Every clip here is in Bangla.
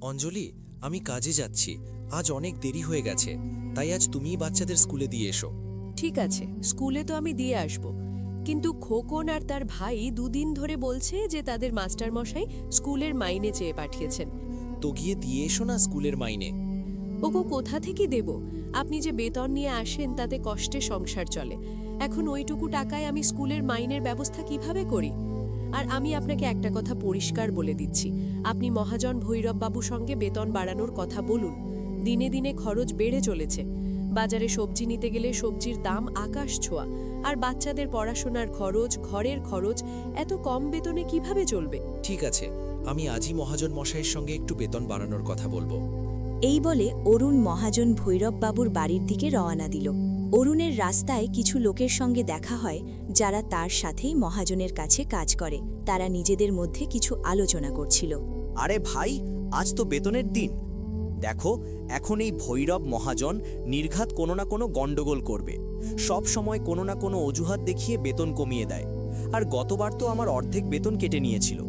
অঞ্জলি, আমি কাজে যাচ্ছি। আজ অনেক দেরি হয়ে গেছে, তাই আজ তুমিই বাচ্চাদের স্কুলে দিয়ে এসো। ঠিক আছে, স্কুলে তো আমি দিয়ে আসব, কিন্তু খোকন আর তার ভাই দুদিন ধরে বলছে যে তাদের মাস্টারমশাই স্কুলের মাইনে চেয়ে পাঠিয়েছেন। তো গিয়ে দিয়ে এসো না স্কুলের মাইনে। ওগো কোথা থেকে দেব? আপনি যে বেতন নিয়ে আসেন তাতে কষ্টে সংসার চলে। এখন ওইটুকু টাকায় আমি স্কুলের মাইনের ব্যবস্থা কিভাবে করি? আর আমি আপনাকে একটা কথা পরিষ্কার বলে দিচ্ছি, আপনি মহাজন ভৈরব বাবুর সঙ্গে বেতন বাড়ানোর কথা বলুন। দিনে দিনে খরচ বেড়ে চলেছে। বাজারে সবজি নিতে গেলে সবজির দাম আকাশ ছোঁয়া, আর বাচ্চাদের পড়াশোনার খরচ, ঘরের খরচ, এত কম বেতনে কিভাবে চলবে? ঠিক আছে, আমি আজই মহাজন মশাইয়ের সঙ্গে একটু বেতন বাড়ানোর কথা বলবো। এই বলে অরুণ মহাজন ভৈরববাবুর বাড়ির দিকে রওনা দিল। অরুণের রাস্তায় কিছু লোকের সঙ্গে দেখা হয় যারা তার সাথেই মহাজনের কাছে কাজ করে। তারা নিজেদের মধ্যে কিছু আলোচনা করছিল। আরে ভাই, আজ তো বেতনের দিন। দেখো, এখন এই ভৈরব মহাজন নির্ঘাত কোনো না কোনো গন্ডগোল করবে। সব সময় কোনো না কোনো অজুহাত দেখিয়ে বেতন কমিয়ে দেয়। আর গতবার তো আমার অর্ধেক বেতন কেটে নিয়েছিল,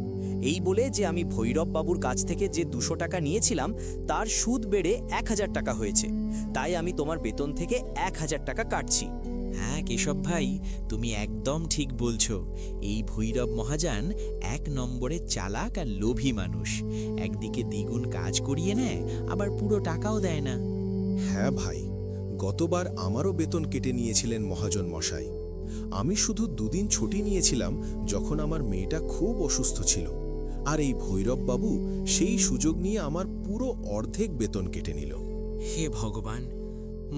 এই বলে যে আমি ভৈরব বাবুর কাছ থেকে যে 200 টাকা নিয়েছিলাম তার সুদ বেড়ে 1000 টাকা হয়েছে। তাই আমি তোমার বেতন থেকে 1000 টাকা কাটছি। হ্যাঁ কেশব ভাই, তুমি একদম ঠিক বলছো। এই ভৈরব মহাজন 1 নম্বরে চালাক আর লোভী মানুষ। একদিকে দ্বিগুণ কাজ করিয়ে নেয়, আবার পুরো টাকাও দেয় না। হ্যাঁ ভাই, গতবার আমারও বেতন কেটে নিয়েছিলেন মহাজন মশাই। আমি শুধু 2 দিন ছুটি নিয়েছিলাম যখন আমার মেয়েটা খুব অসুস্থ ছিল, আর এই ভৈরব বাবু সেই সুযোগ নিয়ে আমার পুরো অর্ধেক বেতন কেটে নিল। হে ভগবান,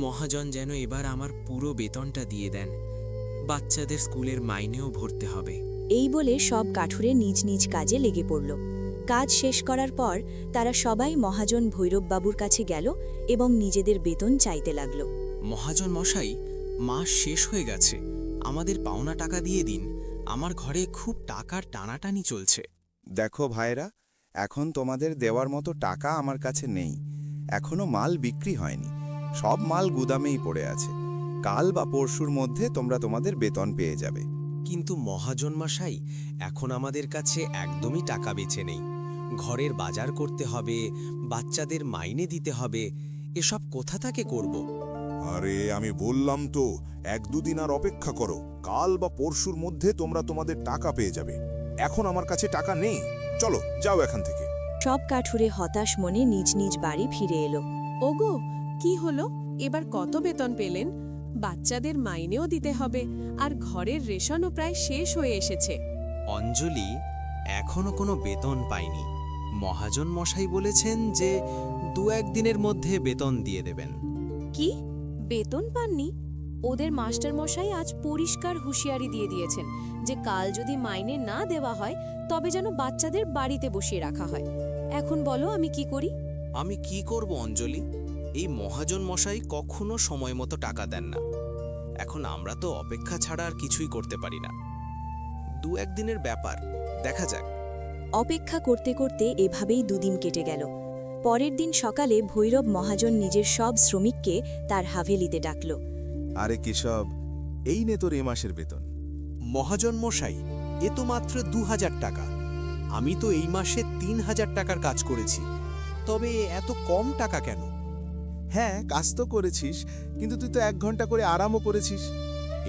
মহাজন যেন এবার আমার পুরো বেতনটা দিয়ে দেন। বাচ্চাদের স্কুলের মাইনেও ভরতে হবে। এই বলে সব কাঠুরে নিজ নিজ কাজে লেগে পড়ল। কাজ শেষ করার পর তারা সবাই মহাজন ভৈরববাবুর কাছে গেল এবং নিজেদের বেতন চাইতে লাগল। মহাজন মশাই, মাস শেষ হয়ে গেছে, আমাদের পাওনা টাকা দিয়ে দিন। আমার ঘরে খুব টাকার টানাটানি চলছে। দেখো ভাইরা, এখন তোমাদের দেওয়ার মতো টাকা আমার কাছে নেই। এখনো মাল বিক্রি হয়নি, সব মাল গুদামেই পড়ে আছে। কাল বা পরশুর মধ্যে তোমরা তোমাদের বেতন পেয়ে যাবে। কিন্তু মহাজন মশাই, এখন আমাদের কাছে একদমই টাকা বেঁচে নেই। ঘরের বাজার করতে হবে, বাচ্চাদের মাইনে দিতে হবে, এসব কোথা থেকে করব? আরে আমি বললাম তো, 1-2 দিন আর অপেক্ষা করো। কাল বা পরশুর মধ্যে তোমরা তোমাদের টাকা পেয়ে যাবে। এখন আমার কাছে টাকা নেই, চলো যাও এখান থেকে। সব কাঠুরে হতাশ মনে নিজ নিজ বাড়ি ফিরে এলো। ওগো, কি হলো? এবার কত বেতন পেলেন? বাচ্চাদের মাইনেও দিতে হবে, আর ঘরের রেশনও প্রায় শেষ হয়ে এসেছে। অঞ্জলি এখনো কোনো বেতন পায়নি। মহাজন মশাই বলেছেন যে 2-1 দিনের মধ্যে বেতন দিয়ে দেবেন। কি? বেতন পাননি? ওদের মাস্টারমশাই আজ পরিষ্কার হুঁশিয়ারি দিয়ে দিয়েছেন যে কাল যদি মাইনে না দেওয়া হয় তবে যেন বাচ্চাদের বাড়িতে বসিয়ে রাখা হয়। এখন বলো আমি কি করি? আমি কি করব অঞ্জলি? এই মহাজন মশাই কখনো সময় মতো টাকা দেন না। এখন আমরা তো অপেক্ষা ছাড়া আর কিছুই করতে পারি না। 2-1 দিনের ব্যাপার, দেখা যাক। অপেক্ষা করতে করতে এভাবেই 2 দিন কেটে গেল। পরের দিন সকালে ভৈরব মহাজন নিজের সব শ্রমিককে তার হাভেলিতে ডাকল। আরে কেশব, এই নে তোর এ মাসের বেতন। মহাজন মশাই, এ তো মাত্র 2000 টাকা। আমি তো এই মাসে 3000 টাকার কাজ করেছি, তবে এত কম টাকা কেন? হ্যাঁ, কাজ তো করেছিস, কিন্তু তুই তো 1 ঘন্টা করে আরামও করেছিস।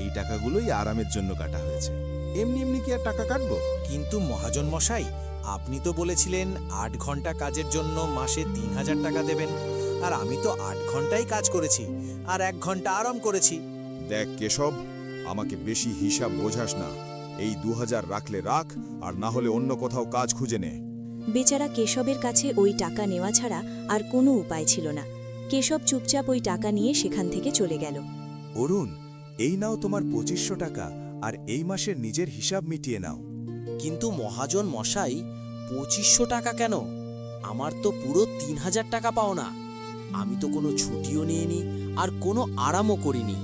এই টাকাগুলোই আরামের জন্য কাটা হয়েছে। এমনি এমনি কি আর টাকা কাটবো? কিন্তু মহাজন মশাই, আপনি তো বলেছিলেন 8 ঘন্টা কাজের জন্য মাসে 3000 টাকা দেবেন, আর আমি তো 8 ঘন্টাই কাজ করেছি আর 1 ঘন্টা আরাম করেছি। দেখ কেশব, আমাকে বেশি হিসাব বোঝাস না। এই 2000 রাখলে রাখ, আর না হলে অন্য কোথাও কাজ খুঁজে নে। বেচারা কেশবের কাছে ওই টাকা নেওয়া ছাড়া আর কোনো উপায় ছিল না। কেশব চুপচাপ ওই টাকা নিয়ে সেখান থেকে চলে গেল। অরুণ, এই নাও তোমার 2500 টাকা, আর এই মাসের নিজের হিসাব মিটিয়ে নাও। কিন্তু মহাজন মশাই, 2500 টাকা কেন? আমার তো পুরো 3000 টাকা পাও না। আমি তো কোনো ছুটিও নিইনি আর কোনো আরামও করিনি।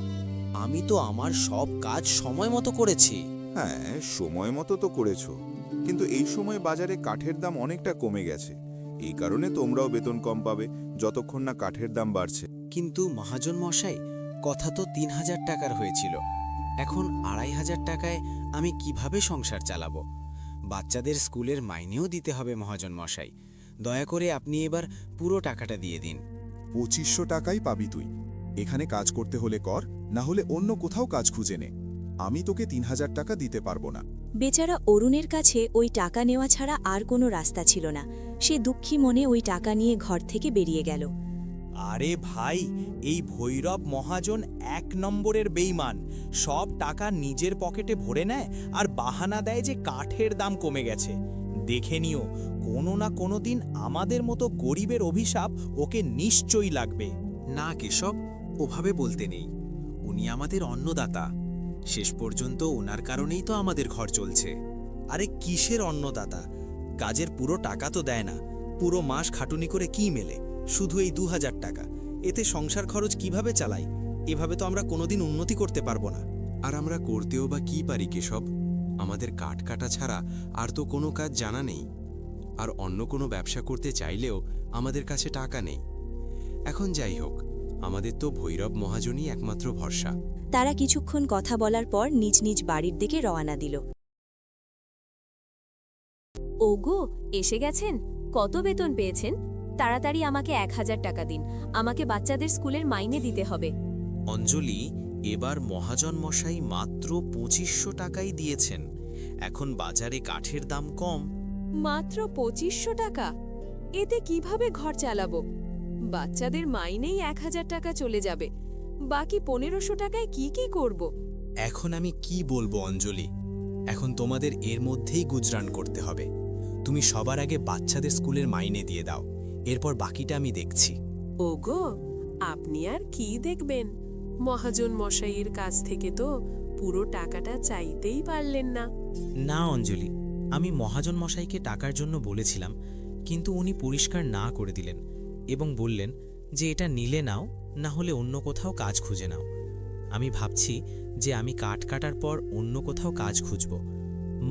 আমি তো আমার সব কাজ সময় মতো করেছি। হ্যাঁ, সময় মতো তো করেছো, কিন্তু এই সময় বাজারে কাঠের দাম অনেকটা কমে গেছে। এই কারণে তোমরাও বেতন কম পাবে যতক্ষণ না কাঠের দাম বাড়ছে। কিন্তু মহাজন মশাই, কথা তো 3000 টাকার হয়েছিল। এখন 2500 টাকায় আমি কিভাবে সংসার চালাবো? বাচ্চাদের স্কুলের মাইনেও দিতে হবে মহাজন মশাই। দয়া করে আপনি এবার পুরো টাকাটা দিয়ে দিন। 2500 টাকাই পাবি তুই। এখানে কাজ করতে হলে কর, না হলে অন্য কোথাও কাজ খুঁজে নে। আমি তোকে 3000 টাকা দিতে পারবো না। বেচারা অরুণের কাছে ওই টাকা নেওয়া ছাড়া আর কোনো রাস্তা ছিল না। সে দুঃখী মনে ওই টাকা নিয়ে ঘর থেকে বেরিয়ে গেল। আরে ভাই, এই ভৈরব মহাজন 1 নম্বরের বেইমান। সব টাকা নিজের পকেটে ভরে নেয় আর বাহানা দেয় যে কাঠের দাম কমে গেছে। দেখে নিও, কোনো না কোনো দিন আমাদের মতো গরিবের অভিশাপ ওকে নিশ্চয়ই লাগবে। না কেশব, ওভাবে বলতে নেই। উনি আমাদের অন্নদাতা। শেষ পর্যন্ত ওনার কারণেই তো আমাদের ঘর চলছে। আরে কিসের অন্নদাতা? কাজের পুরো টাকা তো দেয় না। পুরো মাস খাটুনি করে কি মেলে? শুধু এই 2000 টাকা। এতে সংসার খরচ কিভাবে চালাই? এভাবে তো আমরা কোনোদিন উন্নতি করতে পারবো না। আর আমরা করতেও বা কি পারি কেশব? আমাদের কাঠ কাটা ছাড়া আর তো কোনো কাজ জানা নেই। আর অন্য কোনো ব্যবসা করতে চাইলেও আমাদের কাছে টাকা নেই। এখন যাই হোক, আমাদের তো ভৈরব মহাজনই একমাত্র ভরসা। তারা কিছুক্ষণ কথা বলার পর নিজ নিজ বাড়ির দিকে রওনা দিল। ওগো, এসে গেছেন? কত বেতন পেয়েছেন? তাড়াতাড়ি আমাকে 1000 টাকা দিন। আমাকে বাচ্চাদের স্কুলের মাইনে দিতে হবে। অঞ্জলি, এবার মহাজন মশাই মাত্র 2500 টাকাই দিয়েছেন। এখন বাজারে কাঠের দাম কম। মাত্র 2500 টাকা? এতে কিভাবে ঘর চালাবো? বাচ্চাদের মাইনেই 1000 টাকা চলে যাবে। বাকি 1500 টাকায় কি কি করব? এখন আমি কি বলবো অঞ্জলি? এখন তোমাদের এর মধ্যেই গুজরান করতে হবে। তুমি সবার আগে বাচ্চাদের স্কুলের মাইনে দিয়ে দাও, এরপর বাকিটা আমি দেখছি। ওগো, আপনি আর কি দেখবেন? মহাজন মশাইয়ের কাছ থেকে তো পুরো টাকাটা চাইতেই পারলেন না। না অঞ্জলি, আমি মহাজন মশাইকে টাকার জন্য বলেছিলাম, কিন্তু উনি পরিষ্কার না করে দিলেন এবং বললেন যে এটা নিলে নাও, না হলে অন্য কোথাও কাজ খুঁজে নাও। আমি ভাবছি যে আমি কাঠ কাটার পর অন্য কোথাও কাজ খুঁজব।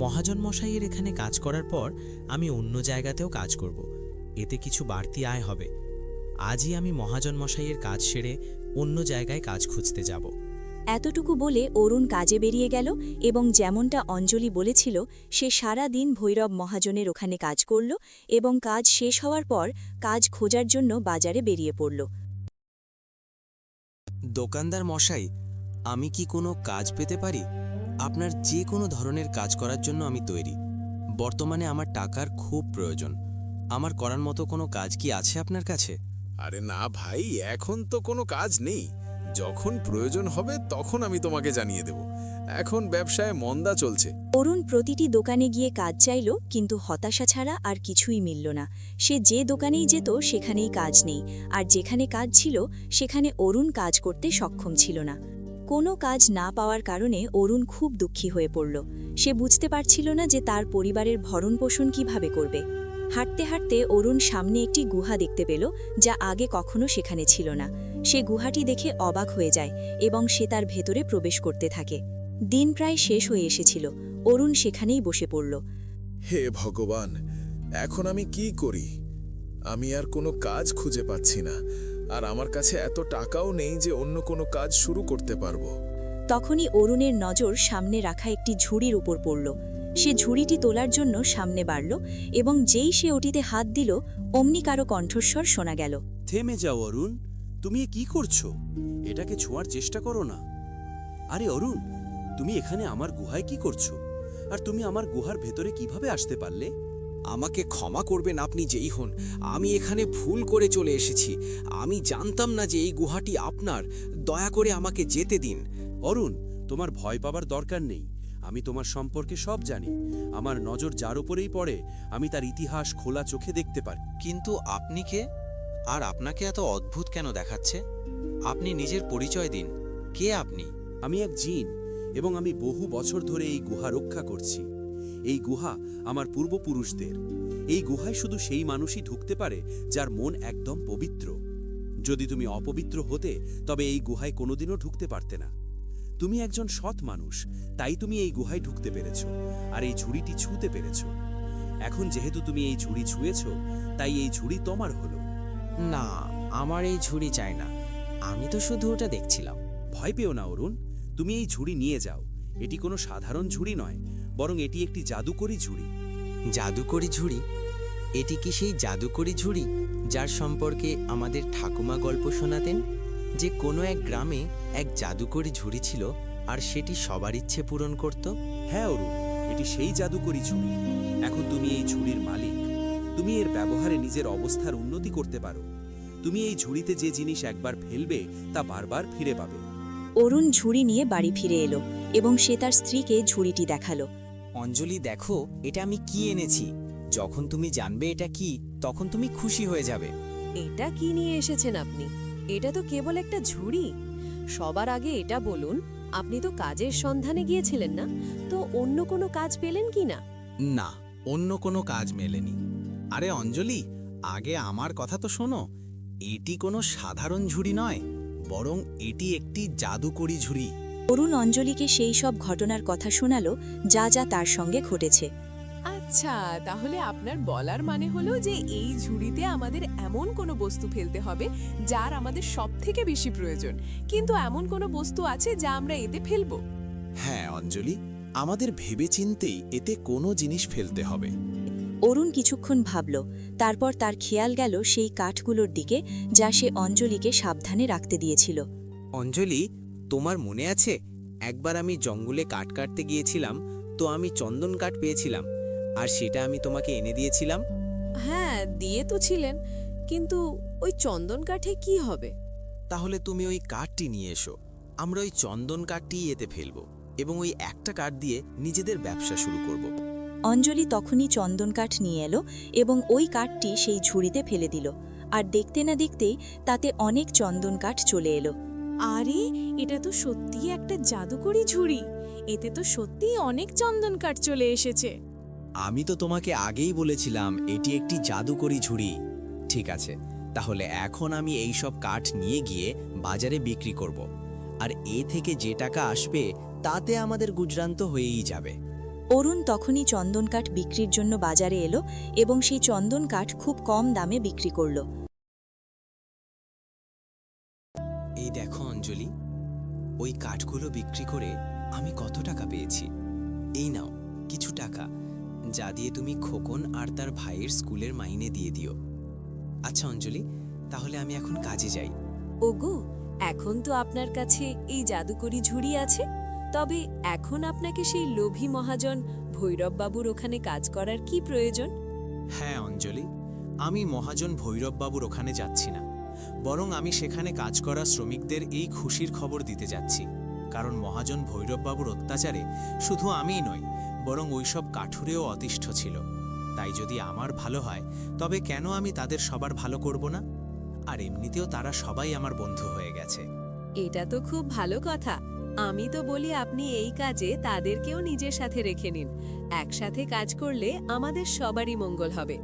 মহাজন মশাইয়ের এখানে কাজ করার পর আমি অন্য জায়গাতেও কাজ করব। এতে কিছু বাড়তি আয় হবে। আজই আমি মহাজন মশাইয়ের কাজ সেরে অন্য জায়গায় কাজ খুঁজতে যাব। এতটুকু বলে অরুণ কাজে বেরিয়ে গেল এবং যেমনটা অঞ্জলি বলেছিল, সে সারা দিন ভৈরব মহাজনের ওখানে কাজ করল এবং কাজ শেষ হওয়ার পর কাজ খোঁজার জন্য বাজারে বেরিয়ে পড়ল। দোকানদার মশাই, আমি কি কোনো কাজ পেতে পারি? আপনার যে কোনো ধরনের কাজ করার জন্য আমি তৈরি। বর্তমানে আমার টাকার খুব প্রয়োজন। আমার করার মতো কোনো কাজ কি আছে আপনার কাছে? আরে না ভাই, এখন তো কোনো কাজ নেই। যখন প্রয়োজন হবে তখন আমি তোমাকে জানিয়ে দেব। এখন ব্যবসায় মন্দা চলছে। অরুণ প্রতিটি দোকানে গিয়ে কাজ চাইল, কিন্তু হতাশা ছাড়া আর কিছুই মিলল না। সে যে দোকানেই যেত সেখানেই কাজ নেই, আর যেখানে কাজ ছিল সেখানে অরুণ কাজ করতে সক্ষম ছিল না। কোনো কাজ না পাওয়ার কারণে অরুণ খুব দুঃখী হয়ে পড়ল। সে বুঝতে পারছিল না যে তার পরিবারের ভরণপোষণ কিভাবে করবে। হাঁটতে হাঁটতে অরুণ সামনে একটি গুহা দেখতে পেল, যা আগে কখনো সেখানে ছিল না। সে গুহাটি দেখে অবাক হয়ে যায় এবং সে তার ভেতরে প্রবেশ করতে থাকে। দিন প্রায় শেষ হয়ে এসেছিল। অরুণ সেখানেই বসে পড়ল। হে ভগবান, এখন আমি কি করি? আমি আর কোনো কাজ খুঁজে পাচ্ছি না, আর আমার কাছে এত টাকাও নেই যে অন্য কোনো কাজ শুরু করতে পারবো। তখনই অরুণের নজর সামনে রাখা একটি ঝুড়ির উপর পড়ল। সে ঝুড়িটি তোলার জন্য সামনে বাড়ল এবং যেই সে ওটিতে হাত দিল, অমনি কারো কণ্ঠস্বর শোনা গেল। থেমে যাও অরুণ, তুমি এ কি করছো? এটাকে ছোঁয়ার চেষ্টা করো না। আরে অরুণ, তুমি এখানে আমার গুহায় কি করছো? আর তুমি আমার গুহার ভেতরে কিভাবে আসতে পারলে? আমাকে ক্ষমা করবেন আপনি যেই হন, আমি এখানে ভুল করে চলে এসেছি। আমি জানতাম না যে এই গুহাটি আপনার। দয়া করে আমাকে যেতে দিন। অরুণ, তোমার ভয় পাবার দরকার নেই। আমি তোমার সম্পর্কে সব জানি। আমার নজর যার উপরেই পড়ে আমি তার ইতিহাস খোলা চোখে দেখতে পারি। কিন্তু আপনি কে? আর আপনাকে এত অদ্ভুত কেন দেখাচ্ছে? আপনি নিজের পরিচয় দিন। কে আপনি? আমি এক জিন, এবং আমি বহু বছর ধরে এই গুহা রক্ষা করছি। এই গুহা আমার পূর্বপুরুষদের। এই গুহায় শুধু সেই মানুষই ঢুকতে পারে যার মন একদম পবিত্র। যদি তুমি অপবিত্র হতে, তবে এই গুহায় কোনোদিনও ঢুকতে পারতে না। তুমি একজন সৎ মানুষ, তাই তুমি এই গুহায় ঢুকতে পেরেছ আর এই ঝুড়িটি ছুঁতে পেরেছ। এখন যেহেতু তুমি এই ঝুড়ি ছুঁয়েছ, তাই এই ঝুড়ি তোমার হলো। না, আমার এই ঝুড়ি চাই না। আমি তো শুধু ওটা দেখছিলাম। ভয় পেও না অরুণ, তুমি এই ঝুড়ি নিয়ে যাও। এটি কোনো সাধারণ ঝুড়ি নয়, বরং এটি একটি জাদুকরী ঝুড়ি। জাদুকরি ঝুড়ি? এটি কি সেই জাদুকরি ঝুড়ি যার সম্পর্কে আমাদের ঠাকুমা গল্প শোনাতেন, যে কোনো এক গ্রামে এক জাদুকরি ঝুড়ি ছিল আর সেটি সবার ইচ্ছে পূরণ করত? হ্যাঁ অরুণ, এটি সেই জাদুকরি ঝুড়ি। এখন তুমি এই ঝুড়ির মালিক। তুমি এর ব্যবহারে নিজের অবস্থার উন্নতি করতে পারো। তুমি এই ঝুড়িতে যে জিনিস একবার ফেলবে তা বারবার ফিরে পাবে। অরুণ ঝুড়ি নিয়ে বাড়ি ফিরে এলো এবং সে তার স্ত্রীকে ঝুড়িটি দেখালো। অঞ্জলি, দেখো এটা আমি কি এনেছি। যখন তুমি জানবে এটা কি, তখন তুমি খুশি হয়ে যাবে। এটা কি নিয়ে এসেছেন আপনি? এটা তো কেবল একটা ঝুড়ি। সবার আগে এটা বলুন, আপনি তো কাজের সন্ধানে গিয়েছিলেন না, তো অন্য কোনো কাজ পেলেন কি না? না, অন্য কোনো কাজ মেলেনি। আরে অঞ্জলি, আগে আমার কথা তো শোনো। এটি কোনো সাধারণ ঝুড়ি নয়, বরং এটি একটি জাদুকরি ঝুড়ি। অরুণ অঞ্জলিকে সেই সব ঘটনার কথা শোনালো যা যা তার সঙ্গে ঘটেছে। আচ্ছা, তাহলে আপনার বলার মানে হলো যে এই ঝুড়িতে আমাদের এমন কোনো বস্তু ফেলতে হবে যার আমাদের সবথেকে বেশি প্রয়োজন, কিন্তু এমন কোনো বস্তু আছে যা আমরা এতে ফেলবো? হ্যাঁ অঞ্জলি, আমাদের ভেবেচিন্তেই এতে কোনো জিনিস ফেলতে হবে। অরুণ কিছুক্ষণ ভাবল, তারপর তার খেয়াল গেল সেই কাঠগুলোর দিকে যা সে অঞ্জলিকে সাবধানে রাখতে দিয়েছিল। অঞ্জলি, তোমার মনে আছে একবার আমি জঙ্গলে কাঠ কাটতে গিয়েছিলাম, তো আমি চন্দন কাঠ পেয়েছিলাম আর সেটা আমি তোমাকে এনে দিয়েছিলাম? হ্যাঁ, দিয়ে তো ছিলেন, কিন্তু ওই চন্দন কাঠে কি হবে? তাহলে তুমি ওই কাঠটি নিয়ে এসো। আমরা ওই চন্দন কাঠটি এতে ফেলবো এবং ওই একটা কাঠ দিয়ে নিজেদের ব্যবসা শুরু করব। অঞ্জলি তখনই চন্দন কাঠ নিয়ে এলো এবং ওই কাঠটি সেই ঝুড়িতে ফেলে দিল, আর দেখতে না দেখতেই তাতে অনেক চন্দন কাঠ চলে এলো। আরে, এটা তো সত্যিই একটা জাদুকরি ঝুড়ি। এতে তো সত্যিই অনেক চন্দন কাঠ চলে এসেছে। আমি তো তোমাকে আগেই বলেছিলাম এটি একটি জাদুকরি ঝুড়ি। ঠিক আছে, তাহলে এখন আমি এই সব কাঠ নিয়ে গিয়ে বাজারে বিক্রি করব, আর এ থেকে যে টাকা আসবে তাতে আমাদের গুজরান্ত হয়েই যাবে। অরুণ তখনই চন্দন কাঠ বিক্রির জন্য বাজারে এলো এবং সেই চন্দন কাঠ খুব কম দামে বিক্রি করল। এই দেখো অঞ্জলি, ওই কাঠগুলো বিক্রি করে আমি কত টাকা পেয়েছি। এই নাও কিছু টাকা, যা দিয়ে তুমি খোকন আর তার ভাইয়ের স্কুলের মাইনে দিয়ে দিও। আচ্ছা অঞ্জলি, তাহলে আমি এখন কাজে যাই। ওগো, এখন তো আপনার কাছে এই জাদুকরি ঝুড়ি আছে, তবে এখন আপনাকে সেই লোভী মহাজন ভৈরব বাবুর ওখানে কাজ করার কি প্রয়োজন? হ্যাঁ অঞ্জলি, আমি মহাজন ভৈরব বাবুর ওখানে যাচ্ছি না, বরং আমি সেখানে কাজ করা শ্রমিকদের এই খুশির খবর দিতে যাচ্ছি। কারণ মহাজন ভৈরব বাবুর অত্যাচারে শুধু আমিই নই, বরং ওইসব কাঠুরেও অতিষ্ঠ ছিল। তাই যদি আমার ভালো হয়, তবে কেন আমি তাদের সবার ভালো করব না? আর এমনিতেও তারা সবাই আমার বন্ধু হয়ে গেছে। এটা তো খুব ভালো কথা। আমি তো বলি আপনি এই কাজে তাদেরকেও নিজের সাথে রেখে নিন। একসাথে কাজ করলে আমাদের সবারই মঙ্গল হবে।